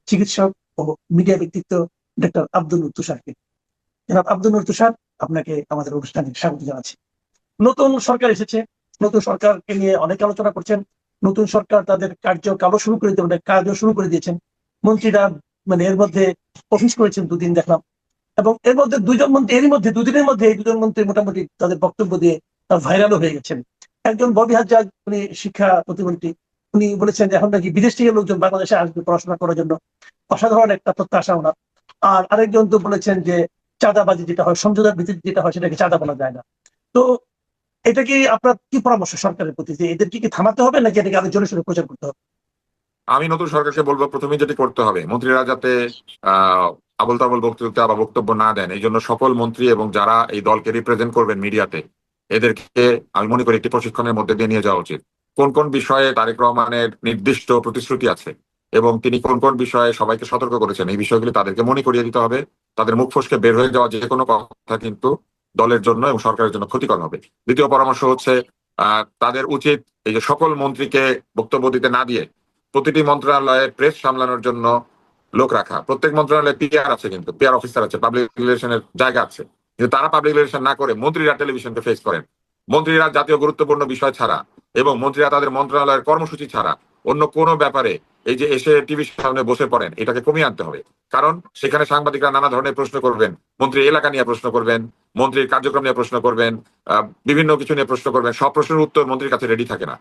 চিকিৎসক ও মিডিয়া ব্যক্তিত্ব ডক্টর আব্দুল নূর তুষারকে। জনাব আব্দুল নূর তুষার, আপনাকে আমাদের অনুষ্ঠানে স্বাগত জানাচ্ছি। নতুন সরকার এসেছে, নতুন সরকারকে নিয়ে অনেক আলোচনা করছেন। নতুন সরকার তাদের কার্যকালও শুরু করে দিয়েছে, কাজও শুরু করে দিয়েছেন। মন্ত্রীরা এর মধ্যে অফিস করেছেন, দুদিন দেখলাম। এবং এর মধ্যে দুইজন মন্ত্রী, এরই মধ্যে দুদিনের মধ্যে এই দুজন মন্ত্রী মোটামুটি তাদের বক্তব্য দিয়ে ভাইরালও হয়ে গেছেন। একজন ববি হাজ্জাজ, উনি শিক্ষা প্রতিমন্ত্রী, উনি বলেছেন যে এখন নাকি বিদেশ থেকে লোকজন বাংলাদেশে আসবে পড়াশোনা করার জন্য, অসাধারণ একটা প্রত্যাশা ওনার। আর আরেকজন তো বলেছেন যে চাঁদাবাজি যেটা হয়, সমঝোতার ভিত্তিতে যেটা হয়, সেটাকে চাঁদা বলা যায় না। তো এটা কি আপনার কি পরামর্শ সরকারের প্রতি, যে এদের কি থামাতে হবে নাকি এটাকে আরো জোরে সোরে প্রচার করতে হবে? আমি নতুন সরকারকে বলবো, প্রথমে যেটি করতে হবে, মন্ত্রীরা যাতে আহ আবল তাবল বক্তৃতা বা বক্তব্য না দেন, এই জন্য সকল মন্ত্রী এবং যারা এই দলকে রিপ্রেজেন্ট করবেন মিডিয়াতে, এদেরকে আমি মনে করি একটি প্রশিক্ষণের মধ্যে দিয়ে নিয়ে যাওয়া উচিত। কোন কোন বিষয়ে তারেক রহমানের নির্দিষ্ট প্রতিশ্রুতি আছে এবং তিনি কোন কোন বিষয়ে সবাইকে সতর্ক করেছেন, এই বিষয়গুলি তাদেরকে মনে করিয়ে দিতে হবে। তাদের মুখ ফসকে বের হয়ে যাওয়া যে কোনো কথা কিন্তু দলের জন্য এবং সরকারের জন্য ক্ষতিকর হবে। দ্বিতীয় পরামর্শ হচ্ছে, তাদের উচিত এই যে সকল মন্ত্রীকে বক্তব্য দিতে না দিয়ে প্রতিটি মন্ত্রণালয়ে প্রেস সামলানোর জন্য লোক রাখা। প্রত্যেক মন্ত্রণালয়ে পিআর আছে, কিন্তু পিআর অফিসার আছে, পাবলিক রিলেশনের জায়গা আছে, কিন্তু তারা পাবলিক রিলেশন না করে মন্ত্রীরা টেলিভিশনকে ফেস করেন। মন্ত্রীরা জাতীয় গুরুত্বপূর্ণ বিষয় ছাড়া এবং মন্ত্রীরা তাদের মন্ত্রণালয়ের কর্মসূচি ছাড়া অন্য কোনো ব্যাপারে এই যে এসে টিভির সামনে বসে পড়েন, এটাকে কমিয়ে আনতে হবে। কারণ সেখানে সাংবাদিকরা নানা ধরনের প্রশ্ন করবেন, মন্ত্রী এলাকা নিয়ে প্রশ্ন করবেন, মন্ত্রীর কার্যক্রম নিয়ে প্রশ্ন করবেন, বিভিন্ন কিছু নিয়ে প্রশ্ন করবেন। সব প্রশ্নের উত্তর মন্ত্রীর কাছে রেডি থাকে না।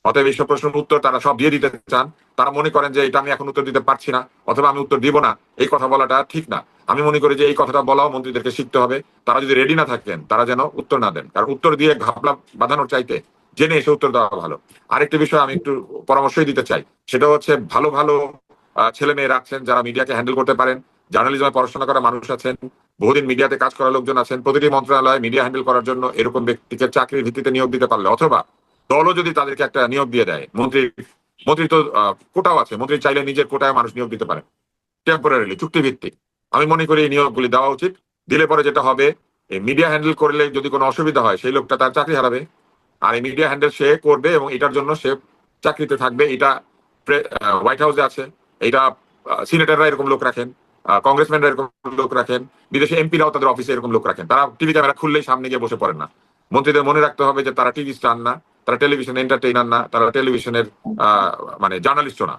অতএব এইসব প্রশ্নের উত্তর তারা সব দিয়ে দিতে চান। তারা মনে করেন যে এটা আমি এখন উত্তর দিতে পারছি না অথবা আমি উত্তর দিব না, এই কথা বলাটা ঠিক না। আমি মনে করি যে এই কথাটা বলাও মন্ত্রীদেরকে শিখতে হবে। তারা যদি রেডি না থাকেন, তারা যেন উত্তর না দেন, কারণ উত্তর দিয়ে ঘাপলা বাঁধানোর চাইতে জেনে এসে উত্তর দেওয়া ভালো। আরেকটি বিষয় আমি একটু পরামর্শই দিতে চাই, সেটা হচ্ছে ভালো ভালো ছেলে মেয়েরা আছেন যারা মিডিয়াকে হ্যান্ডেল করতে পারেন, জার্নালিজমে পড়াশোনা করা মানুষ আছেন, বহুদিন মিডিয়াতে কাজ করা লোকজন আছেন। প্রতিটি মন্ত্রণালয়ে মিডিয়া হ্যান্ডেল করার জন্য এরকম ব্যক্তিকে চাকরির ভিত্তিতে নিয়োগ দিতে পারলে, অথবা দলও যদি তাদেরকে একটা নিয়োগ দিয়ে দেয়, মন্ত্রী তো কোটাও আছে, মন্ত্রী চাইলে নিজের কোটায় মানুষ নিয়োগ দিতে পারে টেম্পোরারিলি, চুক্তি ভিত্তিক। আমি মনে করি এই নিয়োগগুলি দেওয়া উচিত। দিলে পরে যেটা হবে, এই মিডিয়া হ্যান্ডেল করলে যদি কোনো অসুবিধা হয়, সেই লোকটা তার চাকরি হারাবে। আর এই মিডিয়া হ্যান্ডেল সে করবে এবং এটার জন্য সে চাকরিতে থাকবে। এটা হোয়াইট হাউসে আছে, এটা সিনেটররা এরকম লোক রাখেন, কংগ্রেসম্যানরা এরকম লোক রাখেন, বিদেশে এমপিরাও তাদের অফিসে এরকম লোক রাখেন। তারা টিভি ক্যামেরা খুললেই সামনে গিয়ে বসে পড়েন না। মন্ত্রীদের মনে রাখতে হবে যে তারা টিভি স্টার না, তারা টেলিভিশন এন্টারটেইনার না, তারা টেলিভিশনের জার্নালিস্টও না।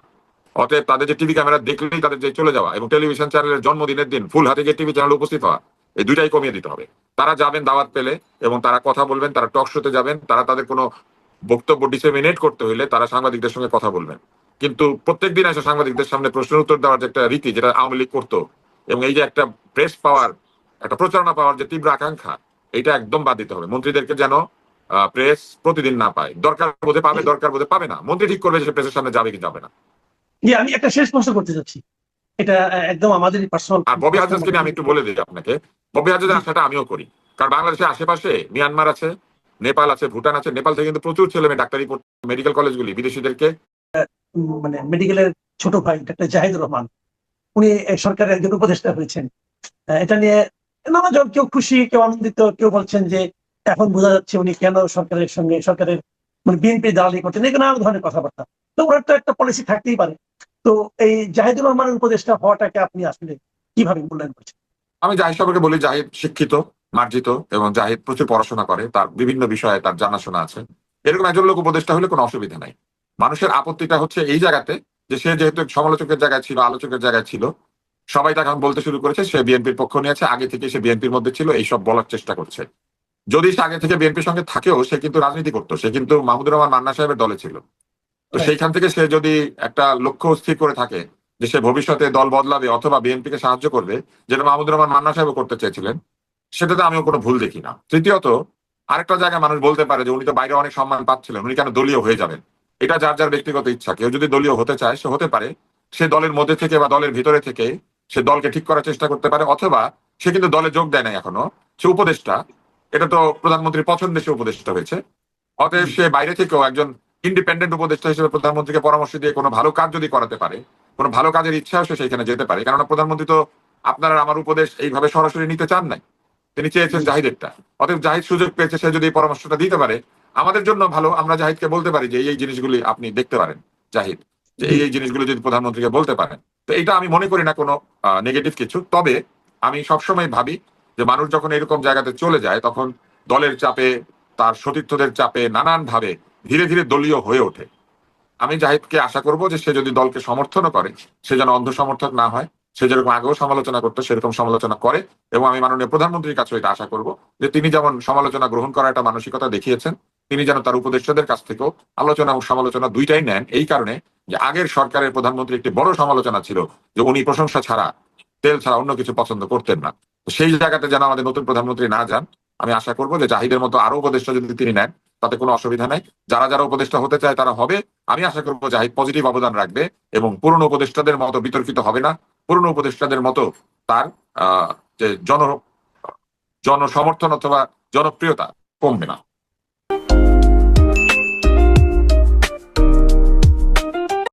অতএব তাদের যে টিভি ক্যামেরা দেখলেই তাদের যে চলে যাওয়া এবং টেলিভিশন চ্যানেলের জন্মদিনের দিন ফুল হাতে গিয়ে টিভি চ্যানেলে উপস্থিত হওয়া, এই দুইটাই কমিয়ে দিতে হবে। তারা যাবেন দাওয়াত পেলে এবং তারা কথা বলবেন, তারা টক শোতে যাবেন, তারা তাদের কোনো বক্তব্য ডিসেমিনেট করতে হইলে তারা সাংবাদিকদের সঙ্গে কথা বলবেন। কিন্তু প্রত্যেকদিন এসে সাংবাদিকদের সামনে প্রশ্নের উত্তর দেওয়ার যে একটা রীতি, যেটা আওয়ামী লীগ করতো, এবং এই যে একটা প্রেস পাওয়ার, একটা প্রচারণা পাওয়ার যে তীব্র আকাঙ্ক্ষা, এটা একদম বাদ দিতে হবে। মন্ত্রীদেরকে যেন প্রেস প্রতিদিন না পায়, দরকার বোধে পাবে, দরকার বোধে পাবে না। মন্ত্রী ঠিক করবে যে প্রেসের সামনে যাবে কি যাবে না। আমি একটা শেষ প্রশ্ন করতে চাচ্ছি, এটা একদম আমাদের পার্সোনাল। আর ববি হাজাজকে নিয়ে আমি একটু বলে দিই আপনাকে, ববি হাজাজের আশাটা আমিও করি। কারণ বাংলাদেশের আশেপাশে মিয়ানমার আছে, নেপাল আছে, ভুটান আছে। নেপাল থেকে কিন্তু প্রচুর ছেলে মেয়ে ডাক্তারি মেডিকেল কলেজগুলি বিদেশিদেরকে মেডিকেলের ছোট ভাই ডাক্তার জাহিদুর রহমান, উনি সরকারের একজন উপদেষ্টা হয়েছেন। এটা নিয়ে নানাজন, কেউ খুশি, কেউ আনন্দিত, কেউ বলছেন যে এখন বোঝা যাচ্ছে উনি কেন সরকারের সঙ্গে, সরকারের বিএনপি দালালি করছেন, এই নানা ধরনের কথাবার্তা। তো ওনার তো একটা পলিসি থাকতেই পারে। তো এই জাহিদুর রহমানের উপদেষ্টা হওয়াটাকে আপনি আসলে কিভাবে মূল্যায়ন করছেন? আমি জাহিদ সাহেবকে বলি, জাহিদ শিক্ষিত, মার্জিত, এবং জাহিদ প্রচুর পড়াশোনা করে, তার বিভিন্ন বিষয়ে তার জানাশোনা আছে। এরকম একজন লোক উপদেষ্টা হলে কোনো অসুবিধা নাই। মানুষের আপত্তিটা হচ্ছে এই জায়গাতে যে সে যেহেতু সমালোচকের জায়গায় ছিল, আলোচকের জায়গায় ছিল, সবাই তাকে এখন বলতে শুরু করেছে সে বিএনপির পক্ষ নিয়েছে, আগে থেকে সে বিএনপির মধ্যে ছিল, এইসব বলার চেষ্টা করছে। যদি সে আগে থেকে বিএনপির সঙ্গে থাকেও, সে কিন্তু রাজনীতি করতো, সে কিন্তু মাহমুদুর রহমান মান্না সাহেবের দলে ছিল। তো সেইখান থেকে সে যদি একটা লক্ষ্য স্থির করে থাকে যে সে ভবিষ্যতে দল বদলাবে অথবা বিএনপিকে সাহায্য করবে, যেটা মাহমুদুর রহমান মান্না সাহেবও করতে চেয়েছিলেন, সেটাতে আমিও কোনো ভুল দেখি না। তৃতীয়ত, আরেকটা জায়গায় মানুষ বলতে পারে যে উনি তো বাইরে অনেক সম্মান পাচ্ছিলেন, উনি কেন দলীয় হয়ে যাবেন? এটা যার যার ব্যক্তিগত ইচ্ছা। কেউ যদি দলীয় হতে চায় সে হতে পারে, সে দলের মধ্যে থেকে বা দলের ভিতরে থেকে সে দলকে ঠিক করার চেষ্টা করতে পারে, অথবা সে কিন্তু দলে যোগ দেয় নাই এখনো, সে উপদেষ্টা। এটা তো প্রধানমন্ত্রীর পছন্দে সে উপদেষ্টা হয়েছে। অতএব সে বাইরে থেকেও একজন ইন্ডিপেন্ডেন্ট উপদেষ্টা হিসেবে প্রধানমন্ত্রীকে পরামর্শ দিয়ে কোনো ভালো কাজ যদি করাতে পারে, কোনো ভালো কাজের ইচ্ছাও সে সেখানে যেতে পারে। কেননা প্রধানমন্ত্রী তো আপনারা আমার উপদেশ এইভাবে সরাসরি নিতে চান নাই, তিনি চেয়েছেন জাহিদেরটা। অতএব জাহিদ সুযোগ পেয়েছে, সে যদি এই পরামর্শটা দিতে পারে আমাদের জন্য ভালো। আমরা জাহিদকে বলতে পারি যে এই জিনিসগুলি আপনি দেখতে পারেন, জাহিদ, যে এই জিনিসগুলো যদি প্রধানমন্ত্রীকে বলতে পারেন, তো এটা আমি মনে করি না কোনো নেগেটিভ কিছু। তবে আমি সবসময় ভাবি যে মানুষ যখন এরকম জায়গাতে চলে যায় তখন দলের চাপে, তার সতীর্থদের চাপে নানান ভাবে ধীরে ধীরে দলীয় হয়ে ওঠে। আমি জাহিদকে আশা করব যে সে যদি দলকে সমর্থনও করে, সে যেন অন্ধ সমর্থক না হয়। সে যেরকম আগেও সমালোচনা করতো সেরকম সমালোচনা করে, এবং আমি মাননীয় প্রধানমন্ত্রীর কাছে এটা আশা করব যে তিনি যেমন সমালোচনা গ্রহণ করার একটা মানসিকতা দেখিয়েছেন, তিনি যেন তার উপদেষ্টাদের কাছ থেকেও আলোচনা এবং সমালোচনা দুইটাই নেন। এই কারণে যে আগের সরকারের প্রধানমন্ত্রী একটি বড় সমালোচনা ছিল যে উনি প্রশংসা ছাড়া, তেল ছাড়া অন্য কিছু পছন্দ করতেন না। তো সেই জায়গাতে যেন আমাদের নতুন প্রধানমন্ত্রী না যান। আমি আশা করব যে জাহিদের মতো আরো উপদেষ্টা যদি তিনি নেন তাতে কোনো অসুবিধা নাই। যারা যারা উপদেষ্টা হতে চায় তারা হবে। আমি আশা করবো জাহিদ পজিটিভ অবদান রাখবে এবং পুরনো উপদেষ্টাদের মতো বিতর্কিত হবে না, পুরনো উপদেষ্টাদের মতো তার যে জনসমর্থন অথবা জনপ্রিয়তা কমবে না।